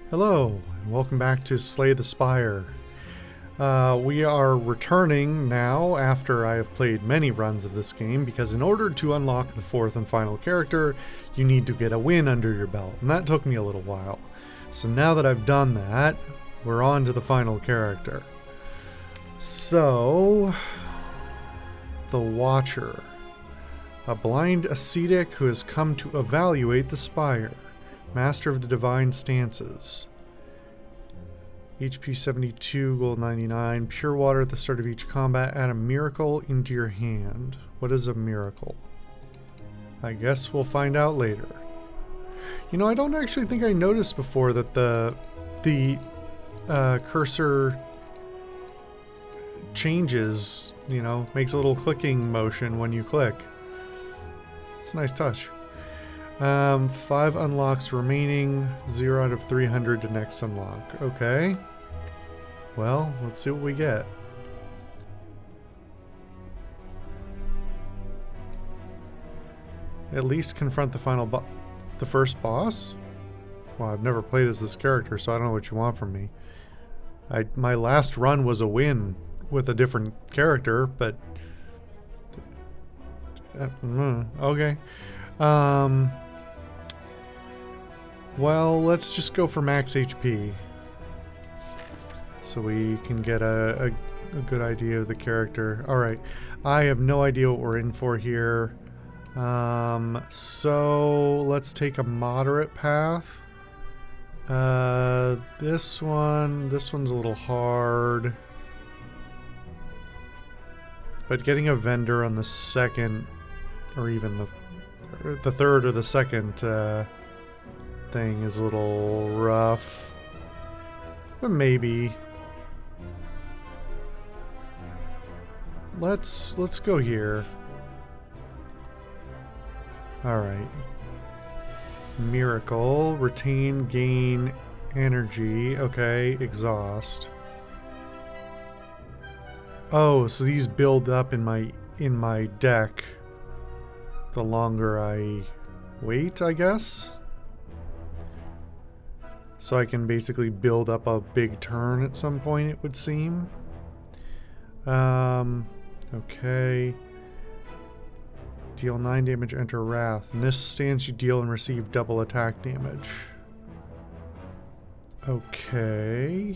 Hello, and welcome back to Slay the Spire. We are returning now after I have played many runs of this game, because in order to unlock the fourth and final character, you need to get a win under your belt, and that took me a little while. So now that I've done that, we're on to the final character. So, the Watcher. A blind ascetic who has come to evaluate the Spire. Master of the Divine Stances. HP 72, gold 99. Pure water at the start of each combat. Add a miracle into your hand. What is a miracle? I guess we'll find out later. You know, I don't actually think I noticed before that the cursor changes, you know, makes a little clicking motion when you click. It's a nice touch. 5 unlocks remaining, 0 out of 300 to next unlock. Okay. Well, let's see what we get. At least confront the first boss? Well, I've never played as this character, so I don't know what you want from me. My last run was a win with a different character, but... okay. Well, let's just go for max HP, so we can get a good idea of the character. Alright, I have no idea what we're in for here. So let's take a moderate path. This one's a little hard. But getting a vendor on the second, or even the third or the second, thing is a little rough, but maybe let's go here. All right, miracle, retain, gain energy. Okay, exhaust. Oh, so these build up in my deck the longer I wait, I guess. So I can basically build up a big turn at some point, it would seem. Okay. Deal 9 damage, enter Wrath. In this stance, you deal and receive double attack damage. Okay.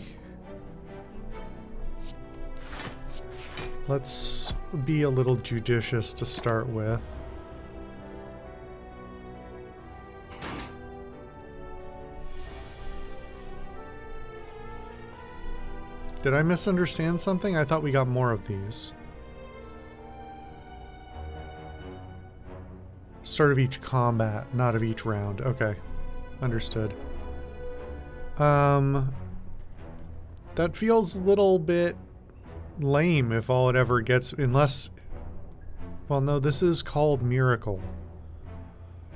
Let's be a little judicious to start with. Did I misunderstand something? I thought we got more of these. Start of each combat, not of each round. Okay. Understood. That feels a little bit lame if all it ever gets, unless... Well, no, this is called Miracle.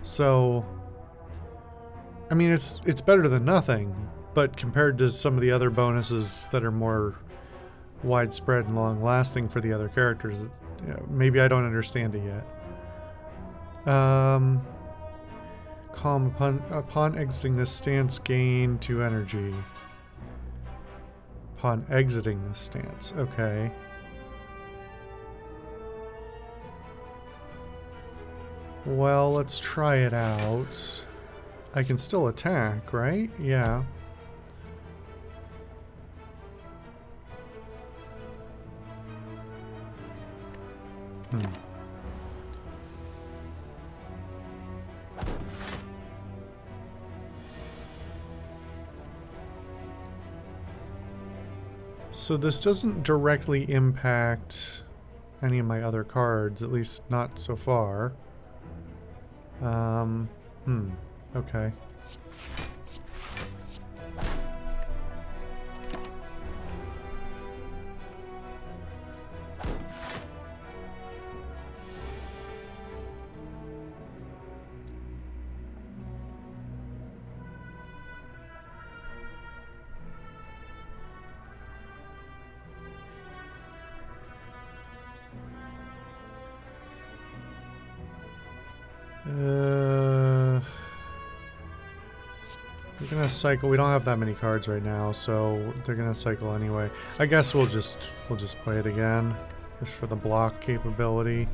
So... I mean, it's better than nothing. But compared to some of the other bonuses that are more widespread and long-lasting for the other characters, you know, maybe I don't understand it yet. Calm upon exiting this stance, gain 2 energy. Upon exiting this stance, okay. Well, let's try it out. I can still attack, right? Yeah. So this doesn't directly impact any of my other cards, at least not so far. Okay. They're gonna cycle. We don't have that many cards right now, so they're gonna cycle anyway. I guess we'll just play it again, just for the block capability.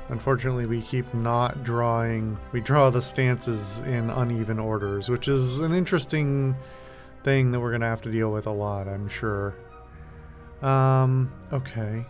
Unfortunately, we keep not drawing. We draw the stances in uneven orders, which is an interesting thing that we're gonna have to deal with a lot, I'm sure. Okay.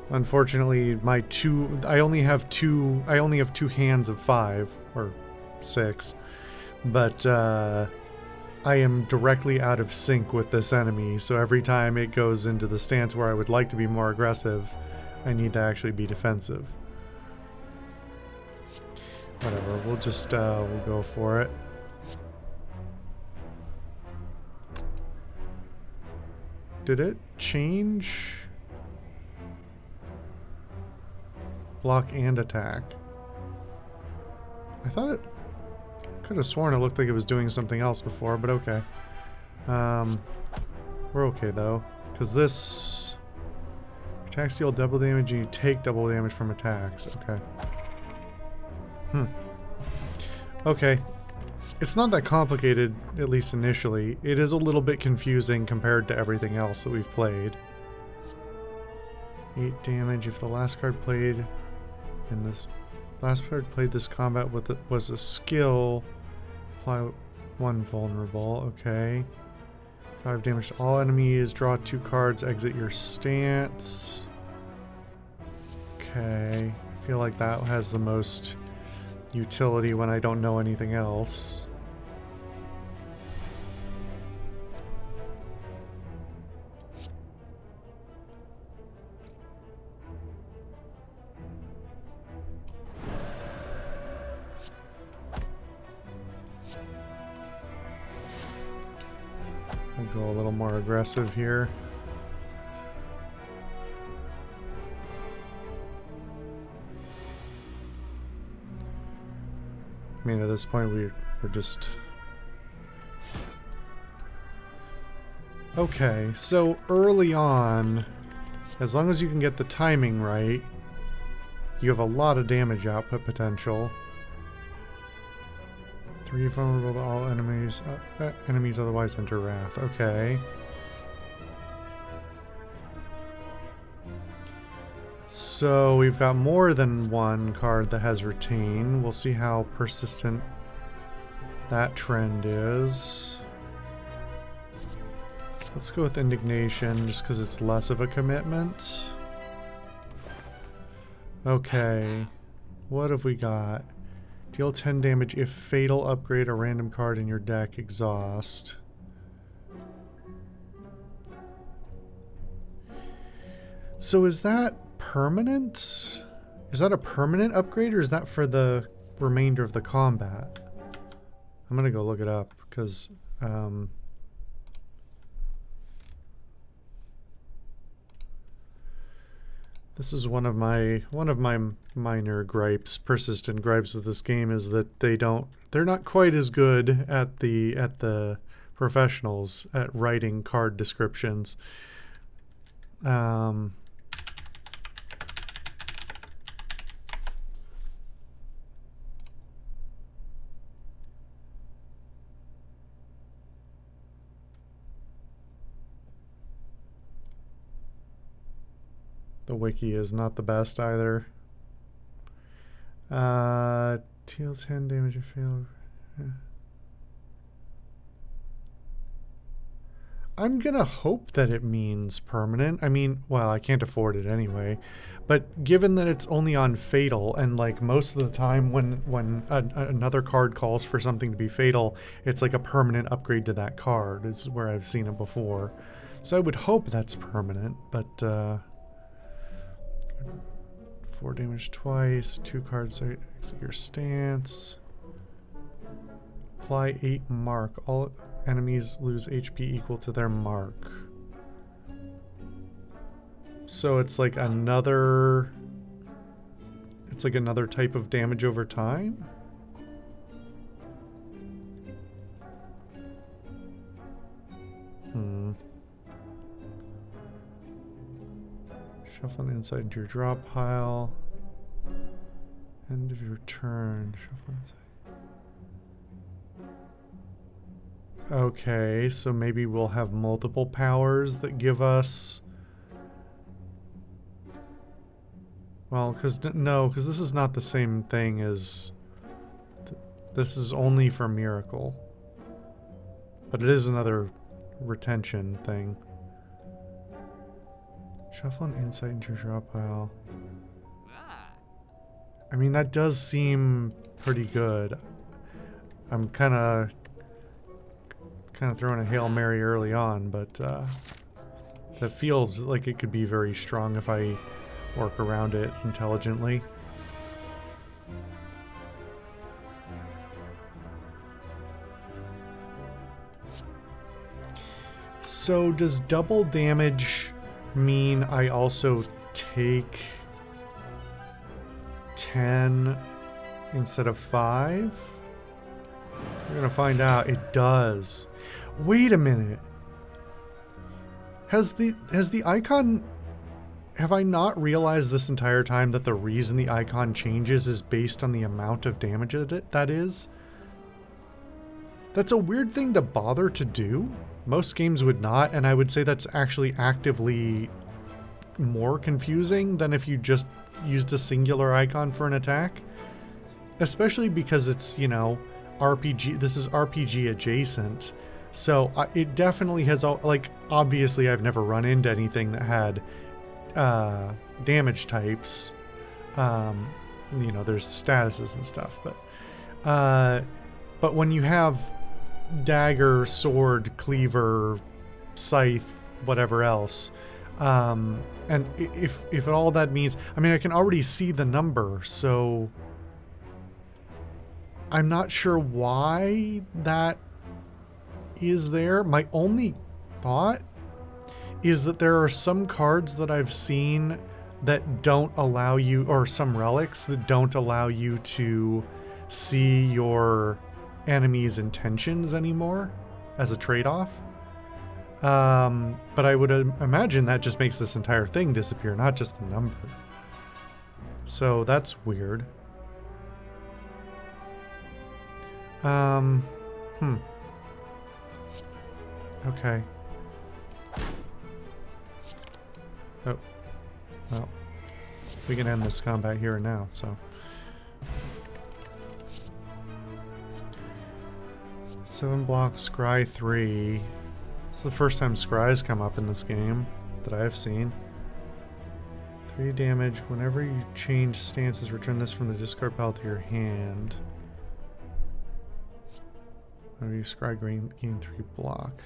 Unfortunately, I only have two hands of 5 or 6, but I am directly out of sync with this enemy, so every time it goes into the stance where I would like to be more aggressive, I need to actually be defensive. Whatever, we'll just we'll go for it. Did it change? Block and attack. I thought it... could have sworn it looked like it was doing something else before, but okay. We're okay though, because this... attacks deal double damage and you take double damage from attacks. Okay. Okay. It's not that complicated, at least initially. It is a little bit confusing compared to everything else that we've played. 8 damage if the last card played in this... last card played this combat with it was a skill. Apply 1 vulnerable. Okay. 5 damage to all enemies. Draw 2 cards. Exit your stance. Okay. I feel like that has the most utility when I don't know anything else. We'll go a little more aggressive here. I mean, at this point, we're just... Okay, so early on, as long as you can get the timing right, you have a lot of damage output potential. 3 vulnerable to all enemies. Enemies otherwise enter wrath. Okay. So we've got more than one card that has retain. We'll see how persistent that trend is. Let's go with indignation just because it's less of a commitment. Okay. What have we got? Deal 10 damage if fatal, upgrade a random card in your deck, exhaust. So is that permanent? Is that a permanent upgrade or is that for the remainder of the combat? I'm gonna go look it up because this is one of my minor gripes, persistent gripes with this game, is that they're not quite as good at the professionals at writing card descriptions. The wiki is not the best either. Deal 10 damage if failed. Yeah. I'm gonna hope that it means permanent. I mean, well, I can't afford it anyway. But given that it's only on fatal, and like most of the time when another card calls for something to be fatal, it's like a permanent upgrade to that card, is where I've seen it before. So I would hope that's permanent, but 4 damage twice. 2 cards exit your stance. Apply 8 mark. All enemies lose HP equal to their mark. So it's like another... It's like another type of damage over time? Shuffle an inside into your drop pile. End of your turn. Shuffle inside. Okay, so maybe we'll have multiple powers that give us... Well, because this is not the same thing as... This is only for Miracle. But it is another retention thing. Shuffle an insight into your drop pile. I mean, that does seem pretty good. I'm kind of throwing a Hail Mary early on, but that feels like it could be very strong if I work around it intelligently. So does double damage mean I also take 10 instead of 5? We're gonna find out. It does. Wait a minute. Has the icon... Have I not realized this entire time that the reason the icon changes is based on the amount of damage that is? That's a weird thing to bother to do. Most games would not, and I would say that's actually actively more confusing than if you just used a singular icon for an attack. Especially because it's, you know, RPG, this is RPG adjacent. So it definitely has, like, obviously I've never run into anything that had damage types. You know, there's statuses and stuff, but when you have dagger, sword, cleaver, scythe, whatever else, and if all that means, I mean, I can already see the number, so I'm not sure why that is there. My only thought is that there are some cards that I've seen that don't allow you, or some relics that don't allow you to see your enemy's intentions anymore as a trade-off. But I would imagine that just makes this entire thing disappear, not just the number. So that's weird. Okay. Oh. Well, we can end this combat here and now, so. 7 blocks, scry 3. This is the first time scries come up in this game that I have seen. 3 damage. Whenever you change stances, return this from the discard pile to your hand. Whenever you scry gain 3 block.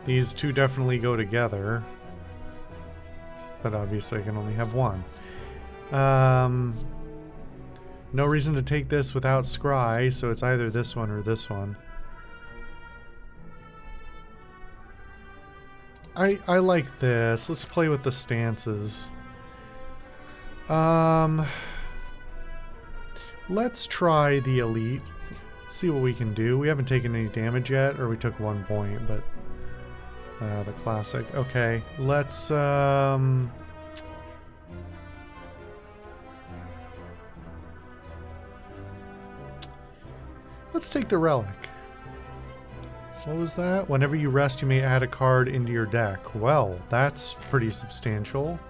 These two definitely go together. But obviously I can only have one. No reason to take this without scry, so it's either this one or this one. I like this. Let's play with the stances. Let's try the elite. Let's see what we can do. We haven't taken any damage yet, or we took 1 point, but the classic. Okay, let's take the relic. What was that? Whenever you rest, you may add a card into your deck. Well, that's pretty substantial.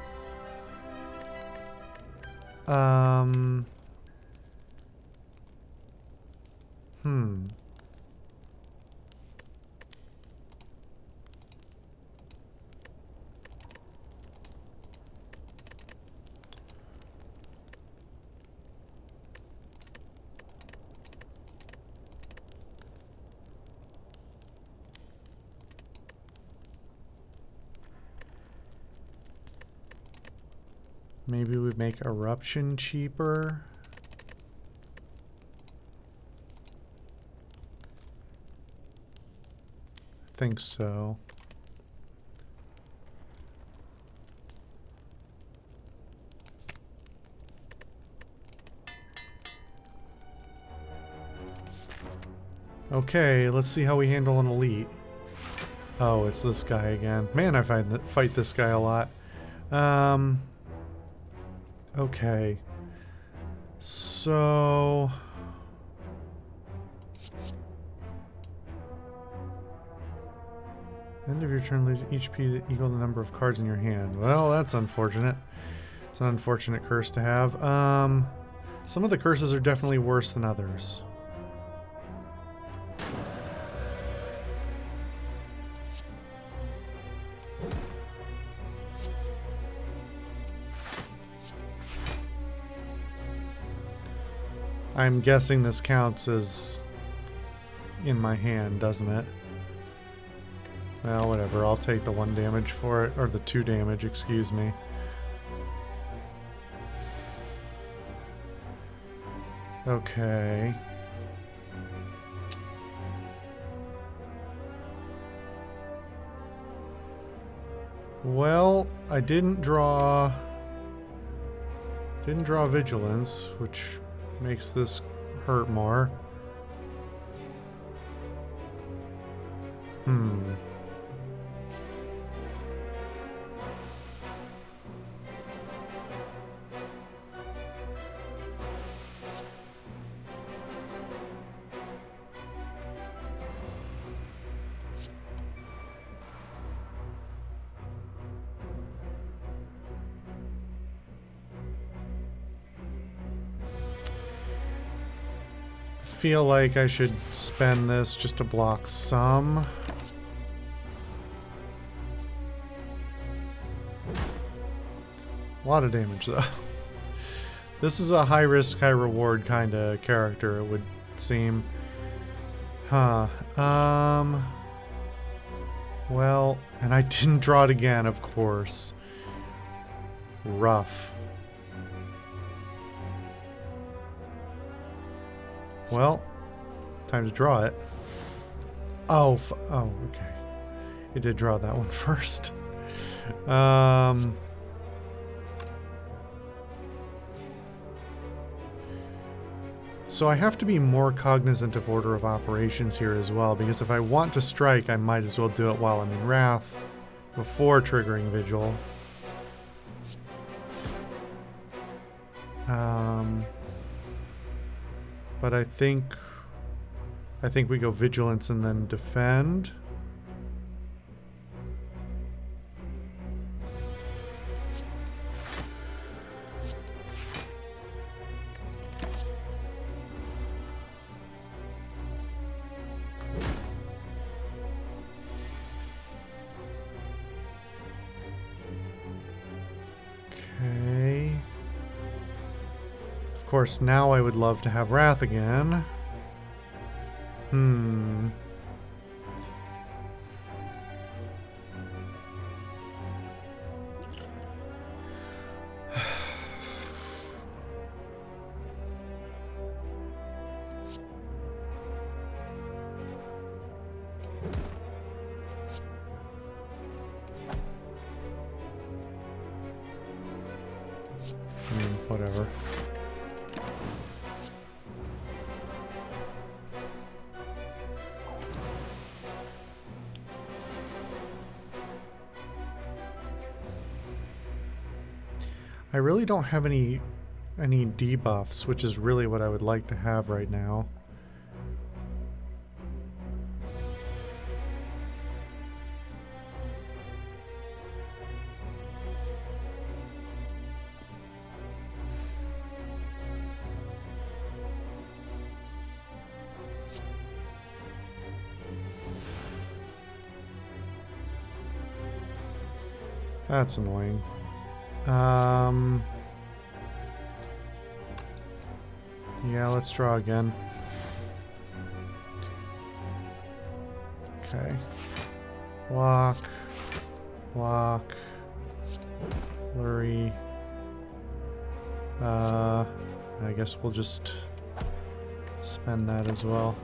Maybe we make eruption cheaper. I think so. Okay, let's see how we handle an elite. Oh, it's this guy again. Man, I fight this guy a lot. Okay. So... End of your turn, lose HP equal the number of cards in your hand. Well, that's unfortunate. It's an unfortunate curse to have. Some of the curses are definitely worse than others. I'm guessing this counts as in my hand, doesn't it? Well, whatever. I'll take the 1 damage for it, or the 2 damage, excuse me. Okay. Well, I didn't draw vigilance, which makes this hurt more. Feel like I should spend this just to block some. A lot of damage though. This is a high risk, high reward kind of character, it would seem. Huh. Well, and I didn't draw it again, of course. Rough. Well, time to draw it. Oh, oh, okay. It did draw that one first. So I have to be more cognizant of order of operations here as well, because if I want to strike, I might as well do it while I'm in Wrath, before triggering Vigil. But I think we go Vigilance and then Defend. Okay. Of course, now I would love to have Wrath again. Whatever. I really don't have any debuffs, which is really what I would like to have right now. That's annoying. Yeah, let's draw again. Okay. Block. Block. Flurry. I guess we'll just spend that as well.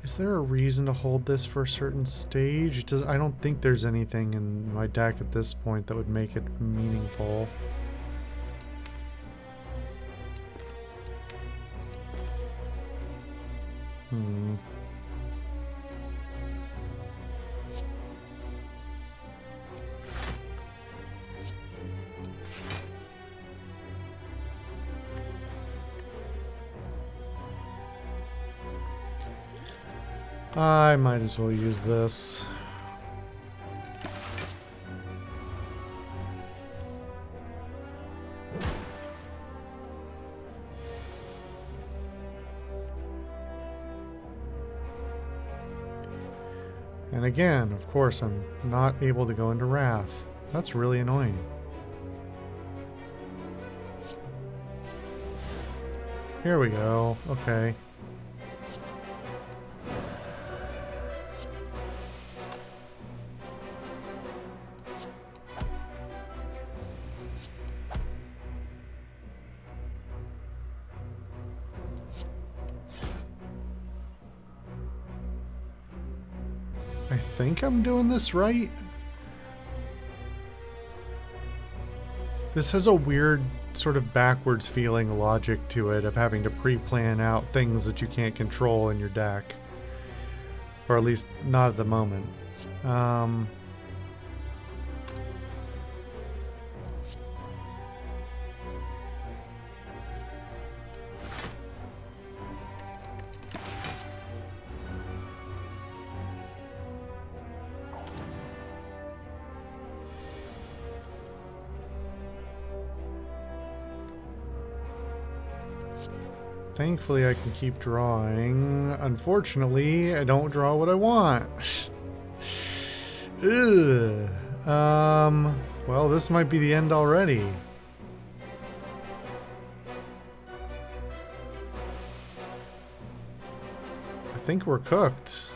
Is there a reason to hold this for a certain stage? I don't think there's anything in my deck at this point that would make it meaningful. I might as well use this. And again, of course, I'm not able to go into Wrath. That's really annoying. Here we go. Okay. I think I'm doing this right. This has a weird sort of backwards feeling logic to it of having to pre-plan out things that you can't control in your deck. Or at least not at the moment. Thankfully, I can keep drawing. Unfortunately, I don't draw what I want. Ugh. Well, this might be the end already. I think we're cooked.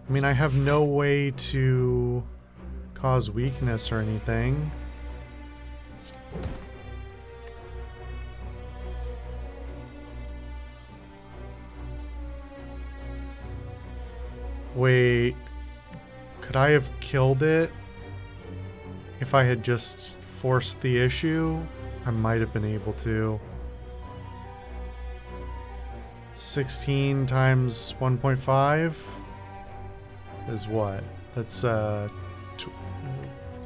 I mean, I have no way to cause weakness or anything. Wait, could I have killed it if I had just forced the issue? I might have been able to. 16 times 1.5 is what? That's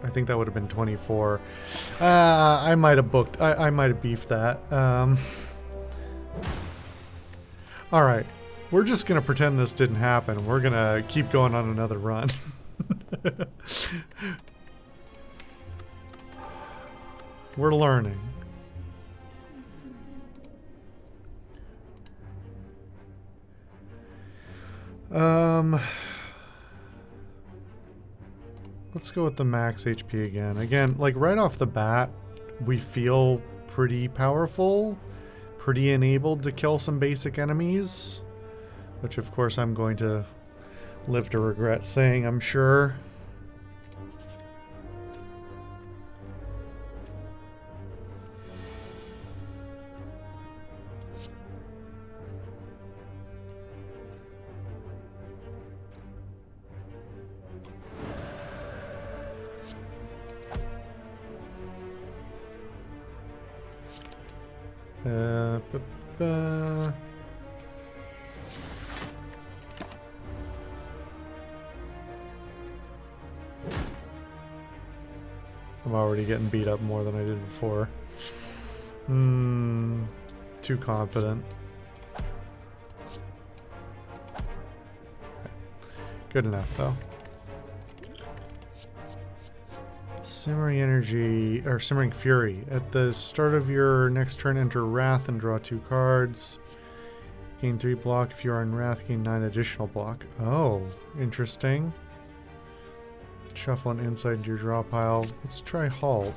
I think that would have been 24. I might have booked. I might have beefed that. All right, we're just gonna pretend this didn't happen. We're gonna keep going on another run. We're learning. Let's go with the max HP again. Again, like right off the bat, we feel pretty powerful, pretty enabled to kill some basic enemies, which of course I'm going to live to regret saying, I'm sure. I'm already getting beat up more than I did before. Too confident. Good enough, though. Simmering Energy, or Simmering Fury. At the start of your next turn, enter Wrath and draw 2 cards. Gain 3 block. If you are in Wrath, gain 9 additional block. Oh, interesting. Shuffle an insight into your draw pile. Let's try Halt.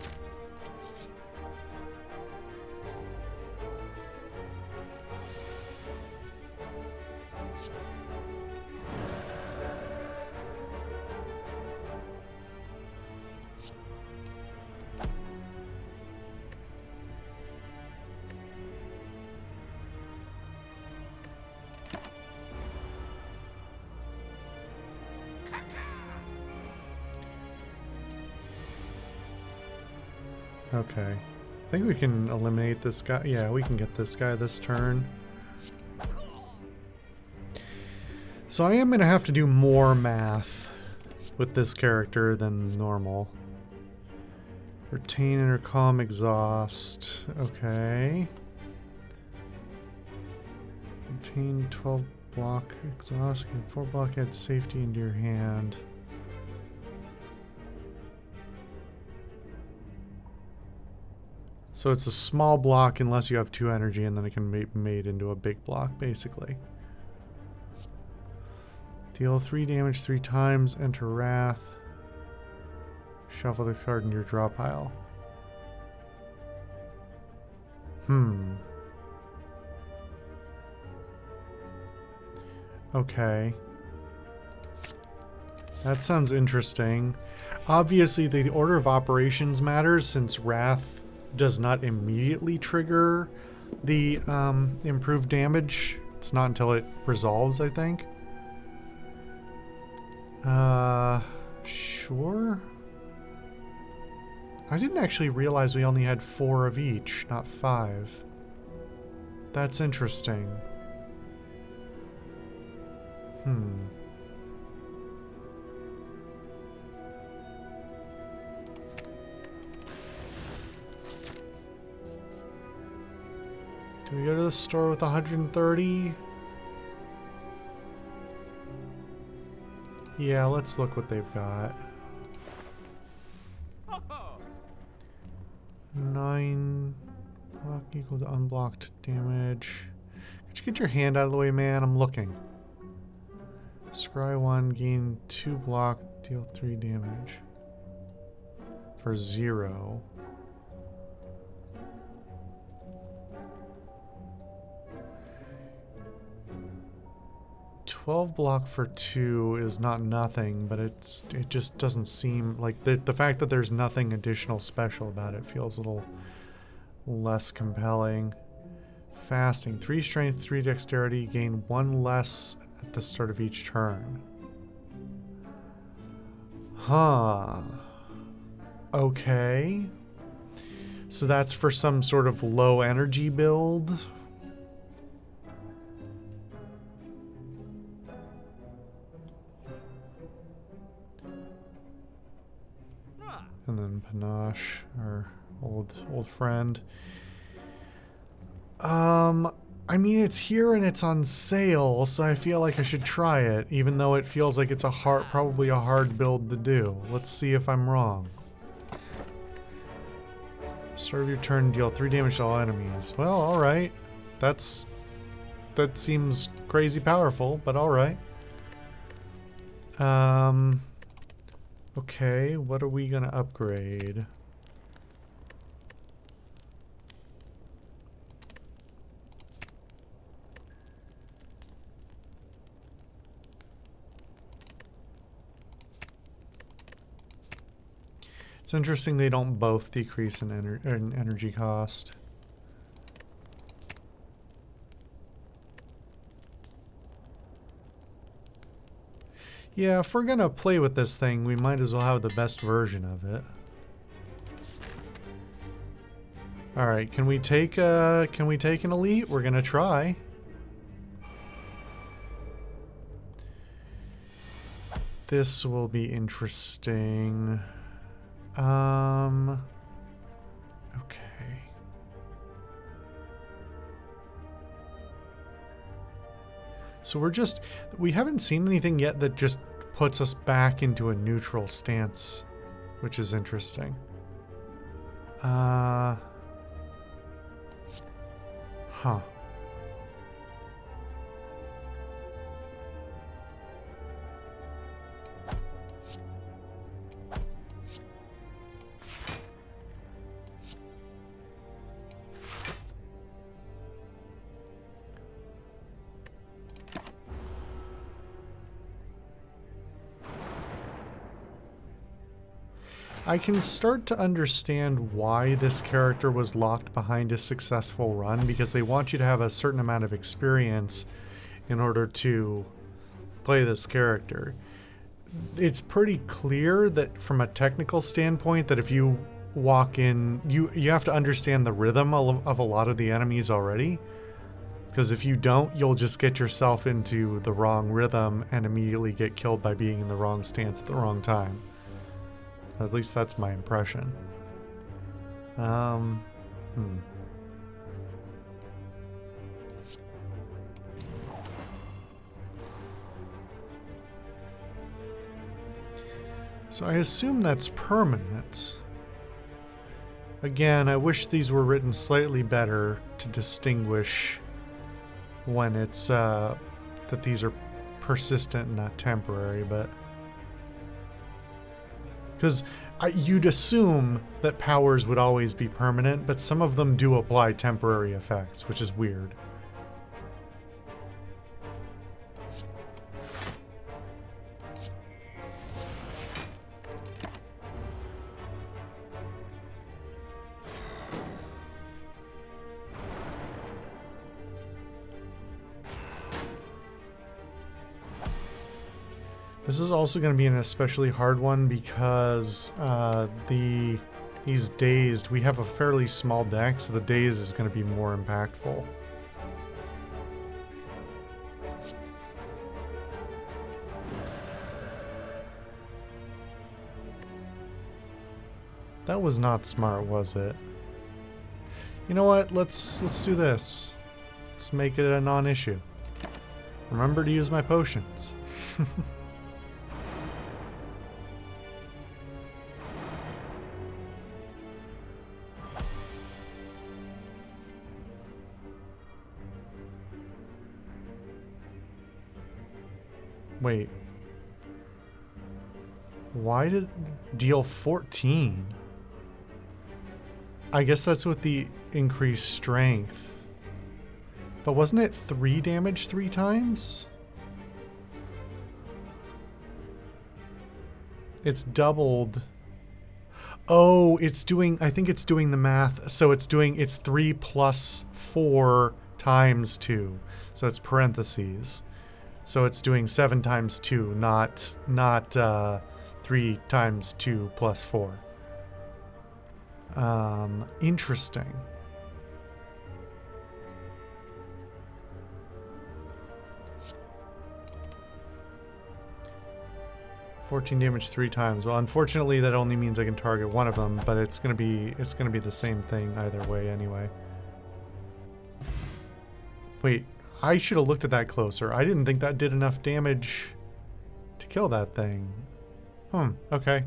Okay. I think we can eliminate this guy. Yeah, we can get this guy this turn. So I am going to have to do more math with this character than normal. Retain, intercom, exhaust. Okay. Retain 12 block, exhaust, and 4 block, add safety into your hand. So it's a small block unless you have 2 energy, and then it can be made into a big block, basically. Deal 3 damage 3 times, enter Wrath. Shuffle the card in your draw pile. Okay. That sounds interesting. Obviously, the order of operations matters since Wrath does not immediately trigger the improved damage. It's not until it resolves, I think. Sure. I didn't actually realize we only had 4 of each, not 5. That's interesting. Do we go to the store with 130? Yeah, let's look what they've got. 9 block equal to unblocked damage. Could you get your hand out of the way, man? I'm looking. Scry 1, gain 2 block, deal 3 damage. For 0. $12 block for 2 is not nothing, but it just doesn't seem like the fact that there's nothing additional special about it feels a little less compelling. Fasting, 3 strength, 3 dexterity, gain 1 less at the start of each turn. Huh. Okay. So that's for some sort of low energy build. And then Panache, our old friend. I mean, it's here and it's on sale, so I feel like I should try it, even though it feels like it's probably a hard build to do. Let's see if I'm wrong. Start of your turn, deal 3 damage to all enemies. Well, alright. That seems crazy powerful, but alright. Okay, what are we gonna upgrade? It's interesting they don't both decrease in energy cost. Yeah, if we're gonna play with this thing, we might as well have the best version of it. Alright, can we take an elite? We're gonna try. This will be interesting. Okay. So we haven't seen anything yet that just puts us back into a neutral stance, which is interesting. Huh. I can start to understand why this character was locked behind a successful run, because they want you to have a certain amount of experience in order to play this character. It's pretty clear that from a technical standpoint that if you walk in, you have to understand the rhythm of a lot of the enemies already, because if you don't, you'll just get yourself into the wrong rhythm and immediately get killed by being in the wrong stance at the wrong time. At least that's my impression. So I assume that's permanent. Again, I wish these were written slightly better to distinguish when it's that these are persistent and not temporary, but because you'd assume that powers would always be permanent, but some of them do apply temporary effects, which is weird. This is also going to be an especially hard one because these dazed, we have a fairly small deck, so the daze is going to be more impactful. That was not smart, was it? You know what? Let's do this. Let's make it a non-issue. Remember to use my potions. Wait. Why did deal 14? I guess that's with the increased strength. But wasn't it 3 damage 3 times? It's doubled. Oh, it's doing, I think it's doing the math. So it's 3 plus 4 times 2. So it's parentheses. So it's doing 7 times 2, not 3 times 2 plus 4. Interesting. $14 damage 3 times. Well, unfortunately, that only means I can target one of them, but it's gonna be the same thing either way anyway. Wait. I should have looked at that closer. I didn't think that did enough damage to kill that thing. Okay.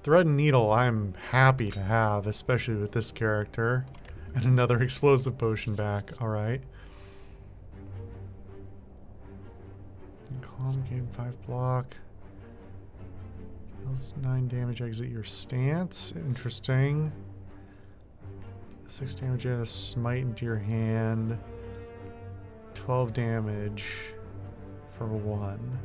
Thread and Needle I'm happy to have, especially with this character. And another explosive potion back. Alright. Calm, gain 5 block. Deals 9 damage, exit your stance. Interesting. 6 damage, add a smite into your hand. 12 damage for 1.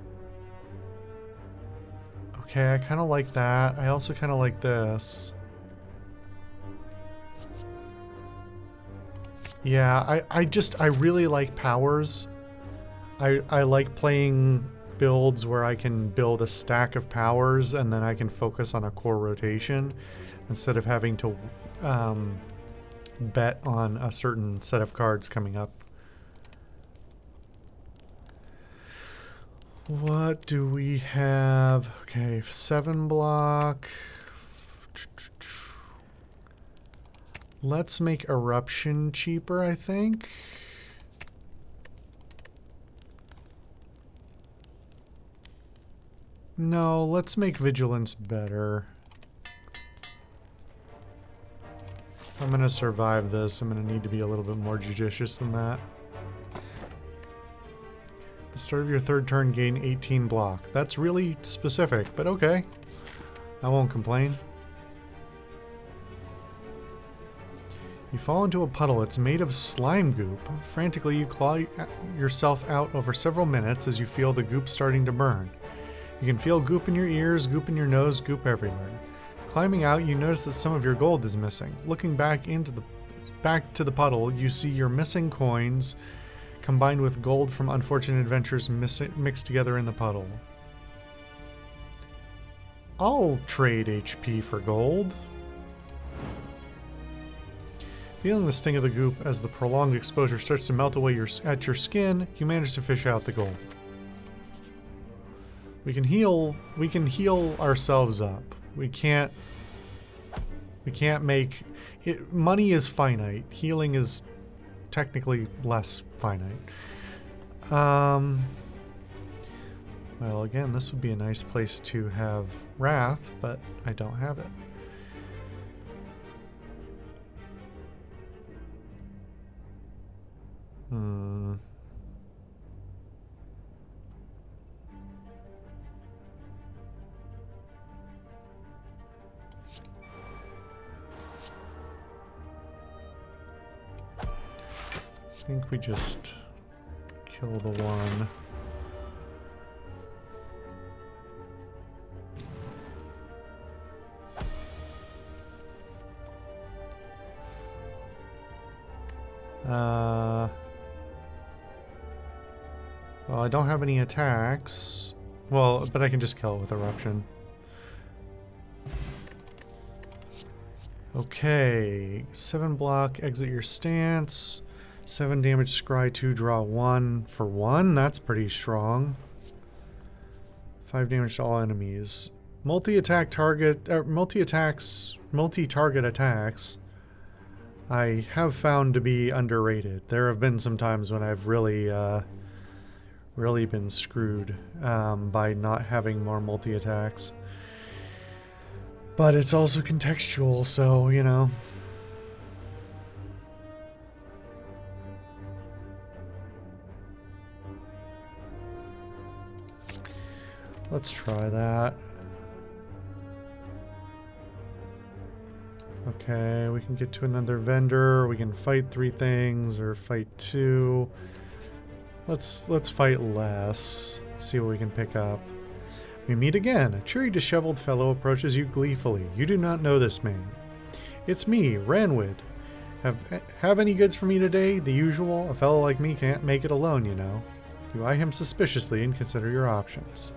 Okay, I kind of like that. I also kind of like this. Yeah, I really like powers. I like playing builds where I can build a stack of powers and then I can focus on a core rotation instead of having to bet on a certain set of cards coming up. What do we have? Okay, 7 block. Let's make Eruption cheaper, I think. No, let's make Vigilance better. If I'm gonna survive this, I'm gonna need to be a little bit more judicious than that. The start of your 3rd turn, gain 18 block. That's really specific, but okay. I won't complain. You fall into a puddle. It's made of slime goop. Frantically, you claw yourself out over several minutes as you feel the goop starting to burn. You can feel goop in your ears, goop in your nose, goop everywhere. Climbing out, you notice that some of your gold is missing. Looking back to the puddle, you see your missing coins combined with gold from unfortunate adventures mixed together in the puddle. I'll trade HP for gold. Feeling the sting of the goop as the prolonged exposure starts to melt away at your skin, you manage to fish out the gold. We can heal ourselves up. We can't make it. Money is finite. Healing is technically less finite. Well, again, this would be a nice place to have Wrath, but I don't have it. I think we just kill the one. Well, I don't have any attacks. Well, but I can just kill it with Eruption. Okay. 7 block, exit your stance. 7 damage, scry 2, draw 1 for 1. That's pretty strong. 5 damage to all enemies. Multi-target attacks I have found to be underrated. There have been some times when I've really been screwed by not having more multi-attacks. But it's also contextual, so, you know. Let's try that. Okay, we can get to another vendor. We can fight 3 things or fight 2. Let's fight less. See what we can pick up. We meet again. A cheery, disheveled fellow approaches you gleefully. You do not know this man. It's me, Ranwood. Have any goods for me today? The usual. A fellow like me can't make it alone, you know. You eye him suspiciously and consider your options.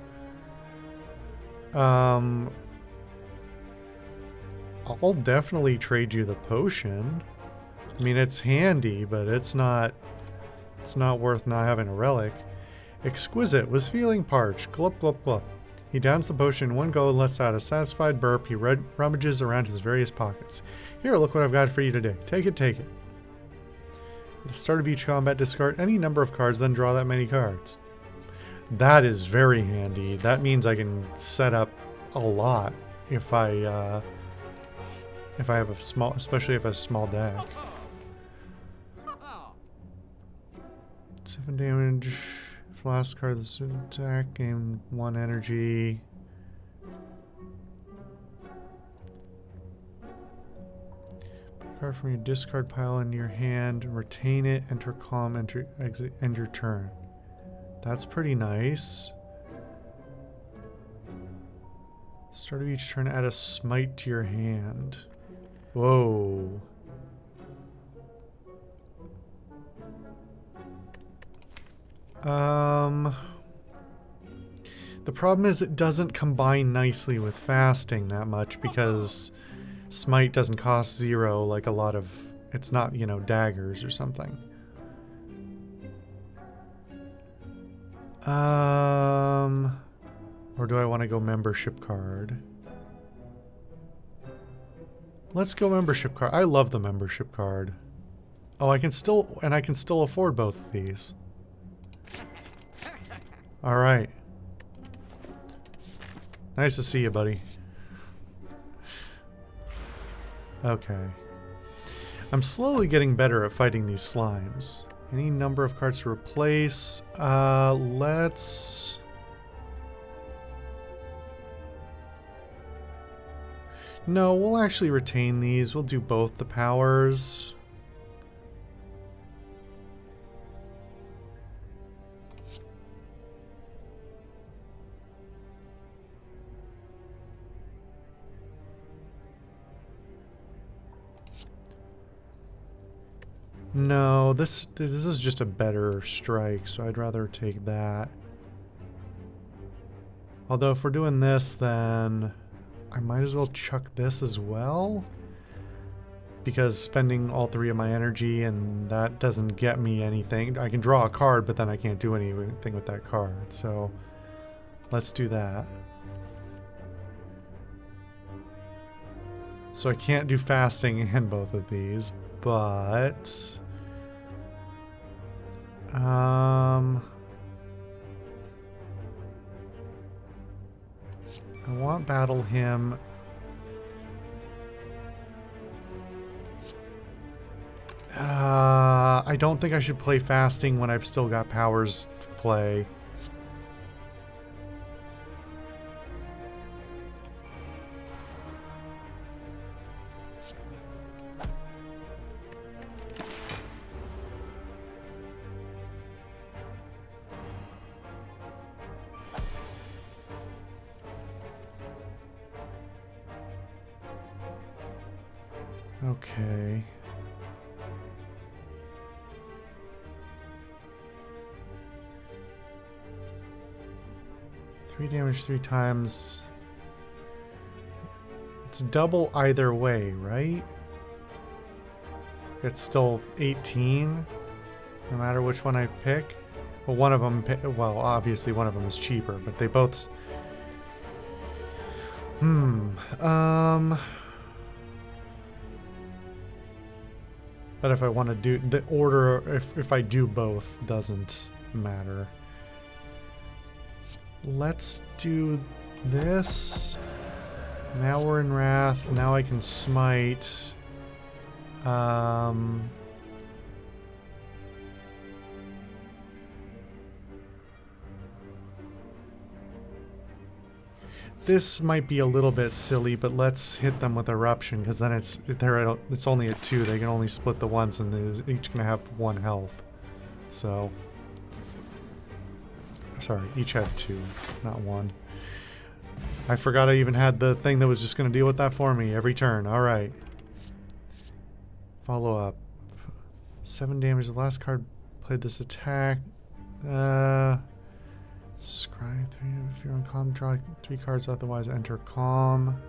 I'll definitely trade you the potion. I mean, it's handy, but it's not worth not having a relic. Exquisite was feeling parched. Glup, glup, glup. He downs the potion in one go and lets out a satisfied burp. He rummages around his various pockets. Here, look what I've got for you today. Take it, take it. At the start of each combat, discard any number of cards, then draw that many cards. That is very handy. That means I can set up a lot if I have a small, especially if I have a small deck. 7 damage. Last card of the attack. Gain 1 energy. Put a card from your discard pile into your hand. Retain it. Enter calm. Enter exit. End your turn. That's pretty nice. Start of each turn, add a smite to your hand. Whoa. The problem is it doesn't combine nicely with fasting that much because smite doesn't cost 0 like a lot of... It's not, you know, daggers or something. Or do I want to go membership card? Let's go membership card. I love the membership card. Oh, I can still afford both of these. All right. Nice to see you, buddy. Okay. I'm slowly getting better at fighting these slimes. Any number of cards to replace. Let's... No, we'll actually retain these. We'll do both the powers. No, this is just a better strike, so I'd rather take that. Although if we're doing this, then I might as well chuck this as well. Because spending all 3 of my energy and that doesn't get me anything. I can draw a card, but then I can't do anything with that card. So let's do that. So I can't do fasting in both of these, but I want battle him. I don't think I should play fasting when I've still got powers to play. Okay. Three damage 3 times. It's double either way, right? It's still 18, no matter which one I pick. Well, one of them, well, obviously one of them is cheaper, but they both... But if I want to do the order, if I do both, doesn't matter. Let's do this. Now we're in Wrath. Now I can smite. This might be a little bit silly, but let's hit them with Eruption, because then it's only at 2. They can only split the once, and they're each gonna have 1 health. So, sorry, each have 2, not 1. I forgot I even had the thing that was just gonna deal with that for me every turn. All right. Follow up. 7 damage. The last card played this attack. Scry 3. If you're on calm, draw 3 cards, otherwise enter calm.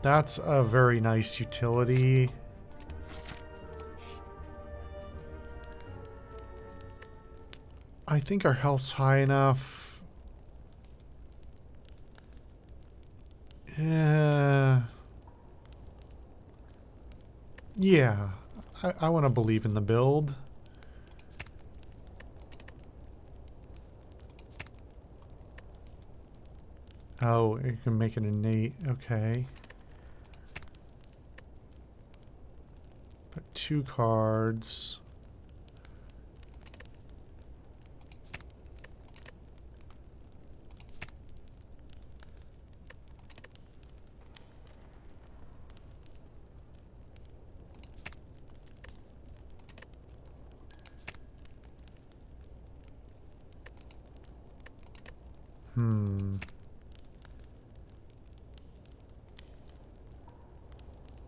That's a very nice utility. I think our health's high enough. Yeah. I want to believe in the build. Oh, you can make it innate. Okay. Put 2 cards.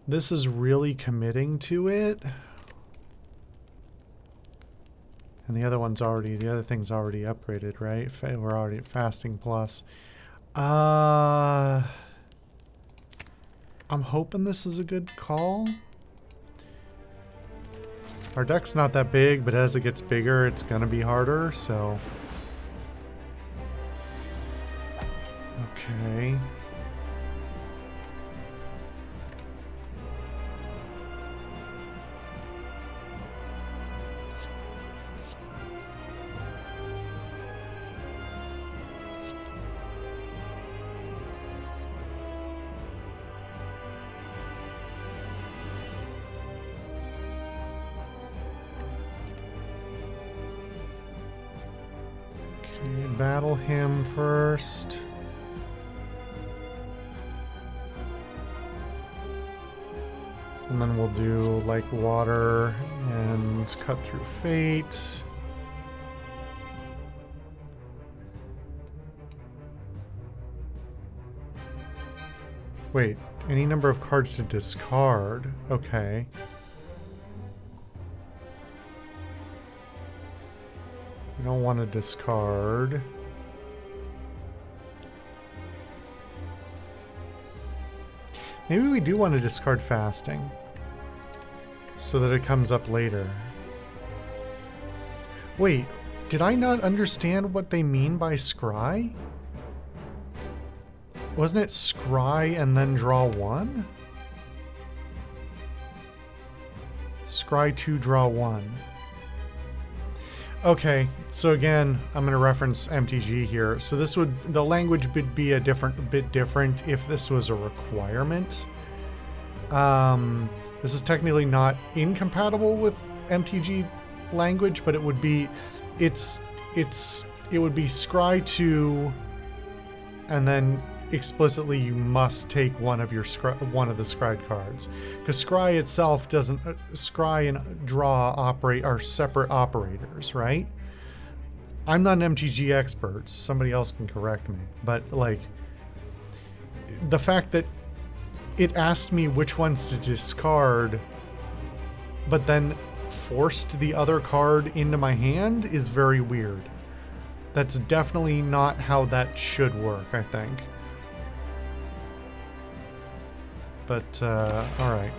This is really committing to it. And the other thing's already upgraded, right? We're already at Fasting Plus. I'm hoping this is a good call. Our deck's not that big, but as it gets bigger, it's gonna be harder, so... Okay. Battle him first. And then we'll do like water and cut through fate. Wait, any number of cards to discard. Okay. don't want to discard. Maybe we do want to discard fasting so that it comes up later. Wait, did I not understand what they mean by scry? Wasn't it scry and then draw 1? Scry 2, draw 1. Okay, so again, I'm going to reference MTG here. So this would, the language would be a bit different if this was a requirement. This is technically not incompatible with MTG language, but it would be, it would be scry 2, and then explicitly you must take one of the scryed cards, because scry itself doesn't, scry and draw are separate operators, right? I'm not an MTG expert, so somebody else can correct me, but like the fact that it asked me which ones to discard but then forced the other card into my hand is very weird. That's definitely not how that should work, I think. But, alright.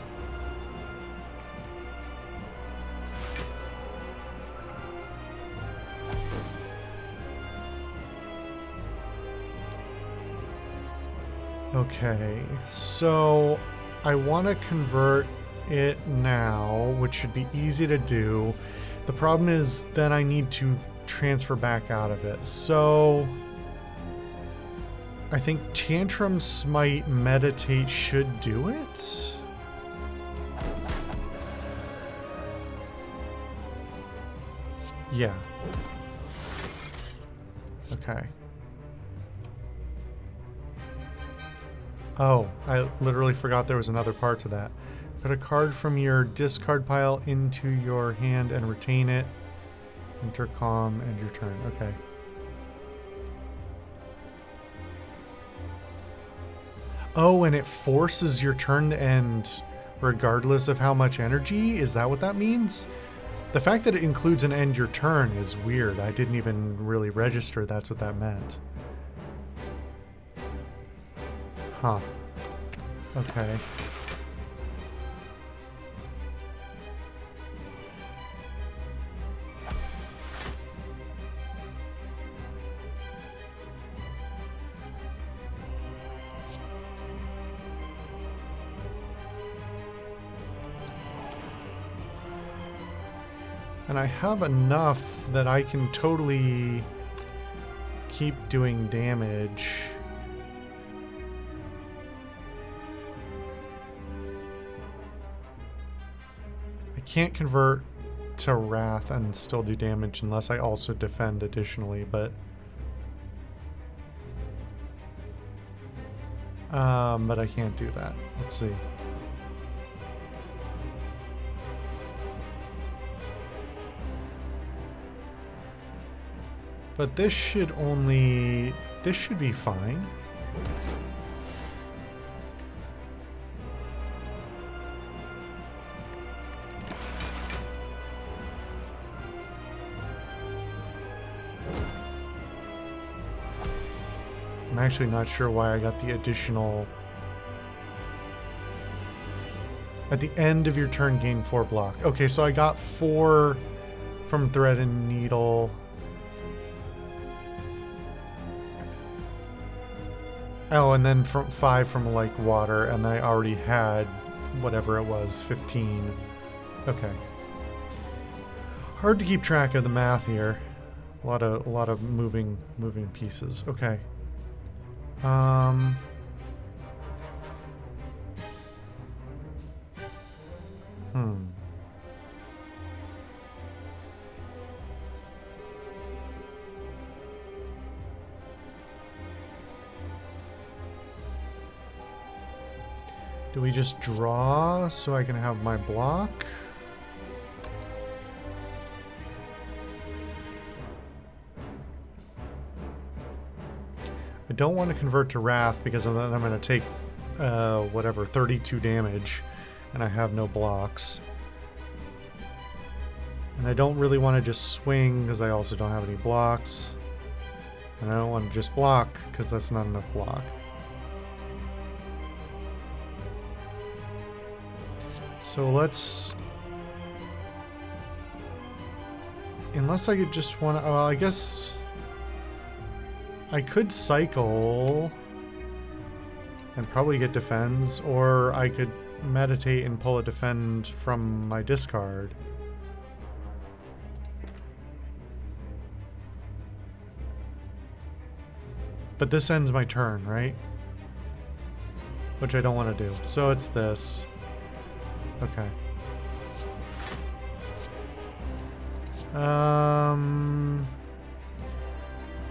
Okay, so I want to convert it now, which should be easy to do. The problem is then I need to transfer back out of it. So I think Tantrum, Smite, Meditate should do it. Yeah. Okay. Oh, I literally forgot there was another part to that. Put a card from your discard pile into your hand and retain it. Intercom and your turn. Okay. Oh, and it forces your turn to end regardless of how much energy? Is that what that means? The fact that it includes an end your turn is weird. I didn't even really register that's what that meant. Huh. Okay. And I have enough that I can totally keep doing damage. I can't convert to Wrath and still do damage unless I also defend additionally, but I can't do that. Let's see. But this should be fine. I'm actually not sure why I got the additional. At the end of your turn, gain 4 block. Okay, so I got 4 from Thread and Needle. Oh, and then from 5 from like water, and I already had whatever it was, 15. Okay. Hard to keep track of the math here. A lot of moving pieces. Okay. Do we just draw so I can have my block? I don't want to convert to Wrath because then I'm going to take whatever, 32 damage and I have no blocks. And I don't really want to just swing because I also don't have any blocks. And I don't want to just block because that's not enough block. So let's... Unless I could just want to... Oh, I guess... I could cycle and probably get defends, or I could meditate and pull a defend from my discard. But this ends my turn, right? Which I don't want to do. So it's this. Okay.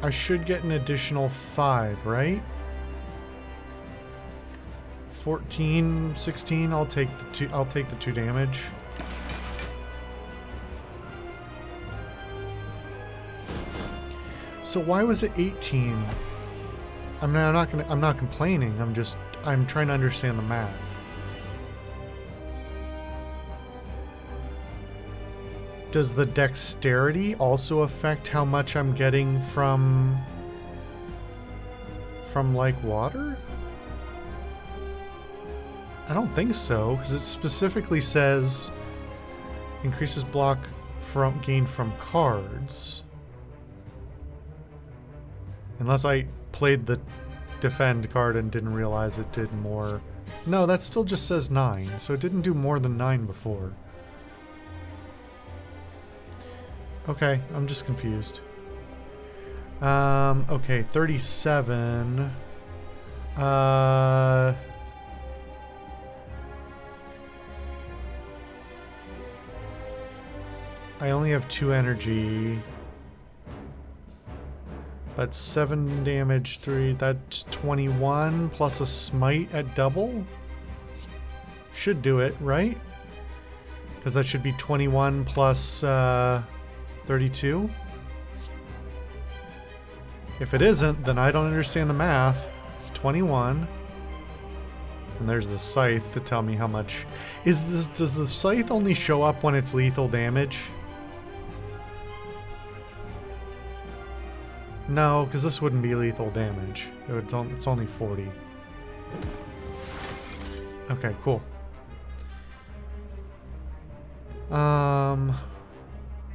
I should get an additional 5, right? 14, 16, I'll take the 2 damage. So why was it 18? I mean, I'm not complaining. I'm trying to understand the math. Does the dexterity also affect how much I'm getting from like water? I don't think so, because it specifically says increases block gained from cards. Unless I played the defend card and didn't realize it did more. No, that still just says 9, so it didn't do more than 9 before. Okay, I'm just confused. Okay, 37. I only have 2 energy. That's 7 damage, 3. That's 21 plus a smite at double. Should do it, right? Because that should be 21 plus 32. If it isn't, then I don't understand the math. 21. And there's the scythe to tell me how much. Does the scythe only show up when it's lethal damage? No, because this wouldn't be lethal damage. It's only 40. Okay, cool.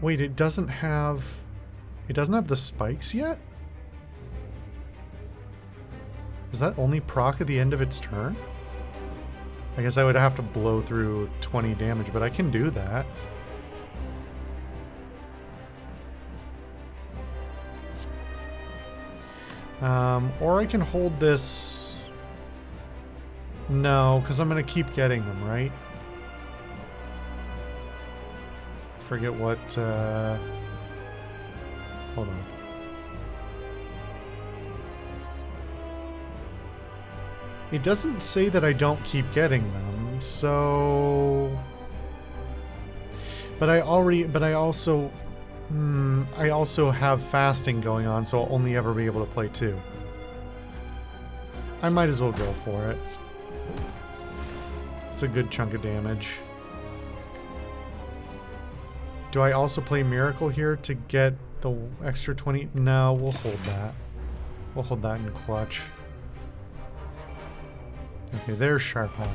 Wait, it doesn't have the spikes yet? Does that only proc at the end of its turn? I guess I would have to blow through 20 damage, but I can do that. Or I can hold this... No, because I'm going to keep getting them, right? Forget what, hold on. It doesn't say that I don't keep getting them, so... But I also have fasting going on, so I'll only ever be able to play 2. I might as well go for it. It's a good chunk of damage. Do I also play Miracle here to get the extra 20? No, we'll hold that. We'll hold that in clutch. Okay, there's Sharp-Eyed.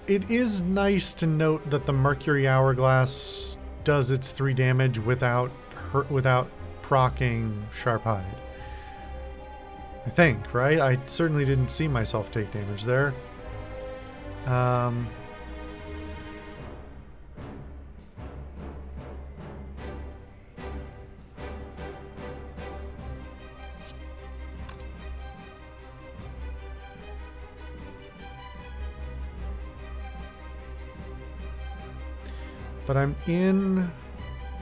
It is nice to note that the Mercury Hourglass does its 3 damage without proccing Sharp-Eyed. I think, right? I certainly didn't see myself take damage there. But I'm in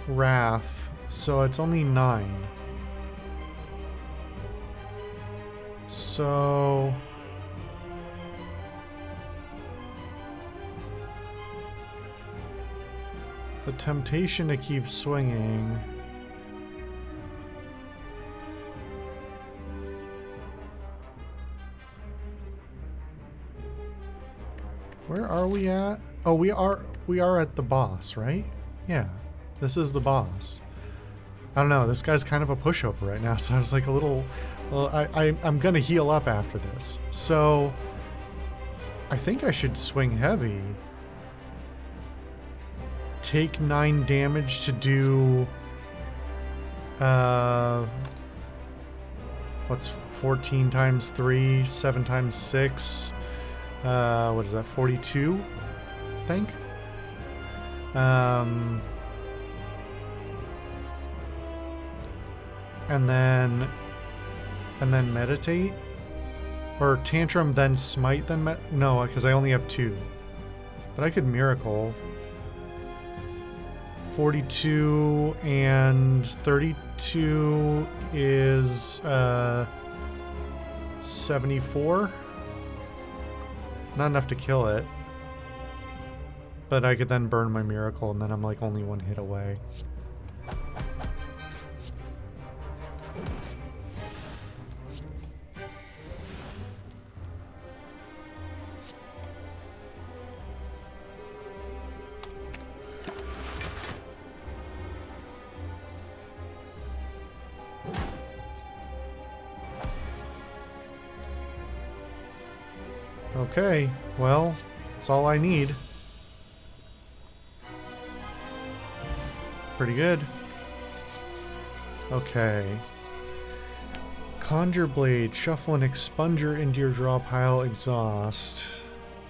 Wrath, so it's only 9. So... the temptation to keep swinging... Where are we at? Oh, we are at the boss, right? Yeah, this is the boss. I don't know, this guy's kind of a pushover right now, so I was like a little... Well, I'm gonna heal up after this. So, I think I should swing heavy. Take 9 damage to do... what's 14 times 3, 7 times 6? What is that, 42? I think? And then meditate? Or tantrum, then smite, then no, because I only have 2. But I could miracle. 42 and 32 is 74. Not enough to kill it. But I could then burn my miracle, and then I'm like only 1 hit away. Okay, well, that's all I need. Pretty good. Okay. Conjure Blade. Shuffle an expunger into your draw pile. Exhaust.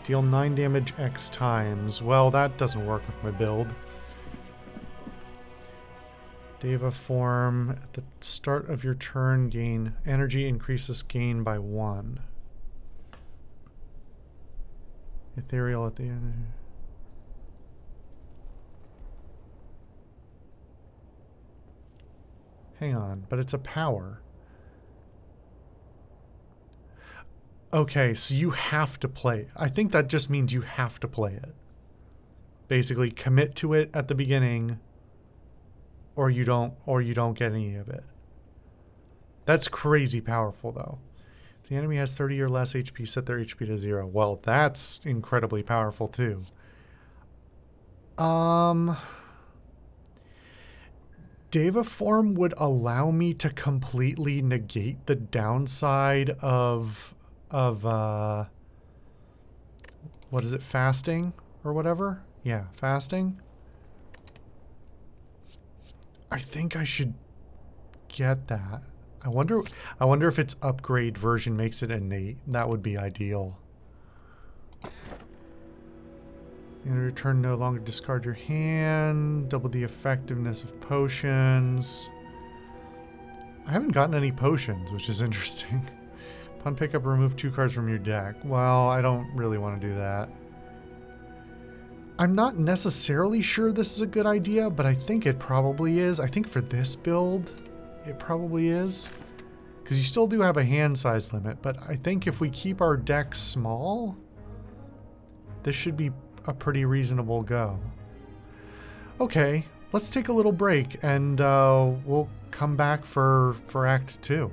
Deal 9 damage X times. Well, that doesn't work with my build. Deva form. At the start of your turn, gain energy increases gain by 1. Ethereal at the end. Hang on, but it's a power. Okay, so you have to play. I think that just means you have to play it. Basically, commit to it at the beginning, or you don't get any of it. That's crazy powerful, though. If the enemy has 30 or less HP, set their HP to 0. Well, that's incredibly powerful, too. Deva form would allow me to completely negate the downside of what is it, fasting or whatever? Yeah, fasting. I think I should get that. I wonder if its upgrade version makes it innate. That would be ideal. In return, no longer discard your hand. Double the effectiveness of potions. I haven't gotten any potions, which is interesting. Upon pickup, remove 2 cards from your deck. Well, I don't really want to do that. I'm not necessarily sure this is a good idea, but I think it probably is. I think for this build, it probably is. Because you still do have a hand size limit, but I think if we keep our deck small, this should be a pretty reasonable go. Okay, let's take a little break and we'll come back for Act 2.